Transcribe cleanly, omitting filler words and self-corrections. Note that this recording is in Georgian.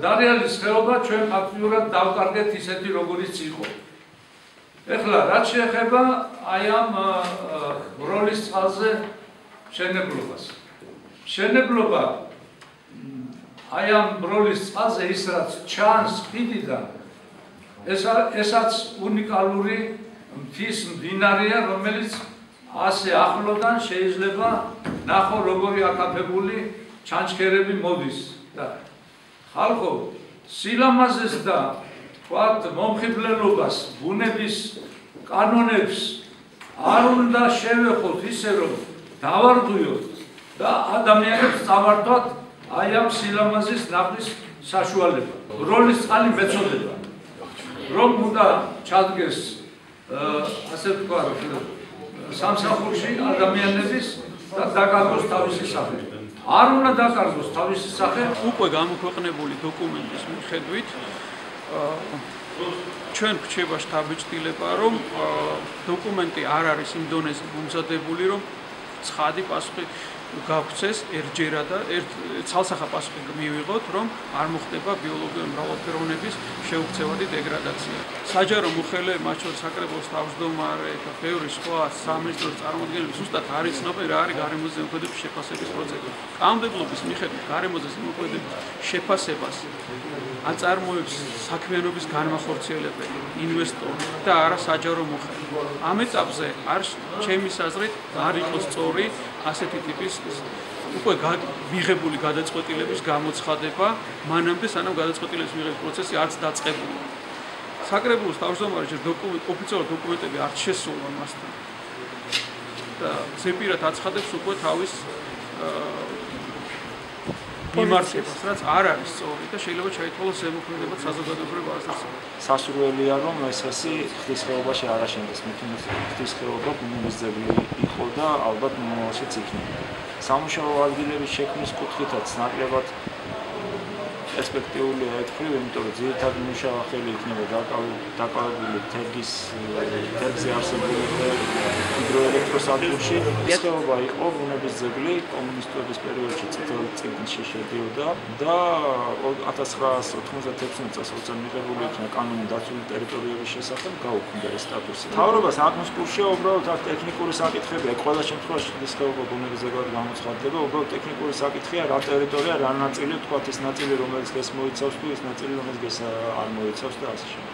დარიალის ხეობა ჩვენ ფაქტიურად დავკარგეთ ისეთი როგორიც იყო. ეხლა რაც შეეხება აი ამ ბროლის წყალზე მშენებლობას. მშენებლობა აი ამ ბროლის წყალზე ის რაც ჩანს ხიდიდან ესაც უნიკალური მთის მდინარეა, რომელიც ასე ახლოდან შეიძლება ნახო როგორი აკაფებული ჩანჩქერები მოდის და ხალხო სილამაზეს და თქვათ მომხიბლელობას, ბუნების კანონებს არ უნდა შევეხოთ ისე რომ დავარღვიოთ და ადამიანებს წავართვათ აი ამ სილამაზის ნახვის საშუალება. ბროლის წყალი მეწოდება რომ უნდა ჩადგეს ასე ვთქვათ სამსახურში ადამიანების და დაკარგოს თავისი სახე. არ უნდა დაკარგოს თავისი სახე. უკვე გამოქვეყნებული დოკუმენტის მიხედვით ჩვენ გვჩება შთაბეჭდილება, რომ დოკუმენტი არ არის იმ დონეზე მომზადებული, რომ ცხადი პასუხი გაგვცეს ერთჯერად და ცალსახა პასუხი მივიღოთ, რომ არ მოხდება ბიოლოგიური მრავალფეროვნების შეუქცევადი დეგრადაცია. საჯარო მოხელე, მათ შორის საკრებულოს თავმჯდომარე და ბევრი სხვა სამინისტროს წარმომადგენლები ზუსტად არ იცნობენ რა არის გარემოზე ზემოქმედების შეფასების პროცედურა. კანონმდებლობის მიხედვით გარემოზე ზემოქმედების შეფასებას აწარმოებს საქმიანობის განმახორციელებელი, ინვესტორი და არა საჯარო მოხელე. ამ ეტაპზე ჩემის აზრით არ იყოს სწორი ასეთი ტიპის უკვე მიღებული გადაწყვეტილების გამოცხადება, მანამდე სანამ გადაწყვეტილების მიღების პროცესი არც დაწყებული. საკრებულოს თავმჯდომარე ოფიციალური დოკუმენტები არ შესულა მასთან და ზეპირად აცხადებს უკვე თავის მიმართებას, რაც არ არის სწორი და შეიძლება ჩაითვალოს ზემოქმედებად საზოგადოებრივ აზრს. სასურველია რომ ესესი ხდის ხეობაში არ აშენდეს, მithum ხდის ხეობა ბუნების ძეგლი იყო და ალბათ მომავალშიც იქნება. სამუშაო ადგილების შექმნის კუთხითაც ნაკლებად პერსპექტიულია ეთქვი, იმიტომ რომ ძირითადი მუშავა ხელი იქნება დაკავებული თერგზე არსებული ჰიდროელექტროსადგურში. ეს ხეობა იყო ბუნების ძეგლი კომუნისტების პერიოდში წითელ წიგნში შედიოდა და 1996 წელს როცა მიღებული იქნა კანონი დაცული ტერიტორიების შესახებ გაუქმდა ეს სტატუსი. მთავრობას აკმის კურსია უბრალოდ აქ ტექნიკური საკითხებია, ყველა შემთხვევაში ეს ხეობა ბუნების ძეგლად გამოცხადდება, უბრალოდ ტექნიკური საკითხია რა ტერიტორია, რა ნაწილი, თქვათ ის ნაწილი რომელიც ეს მოიცავს თუ ის ნაწილი რომელიც ეს არ მოიცავს და ასე შემდეგ.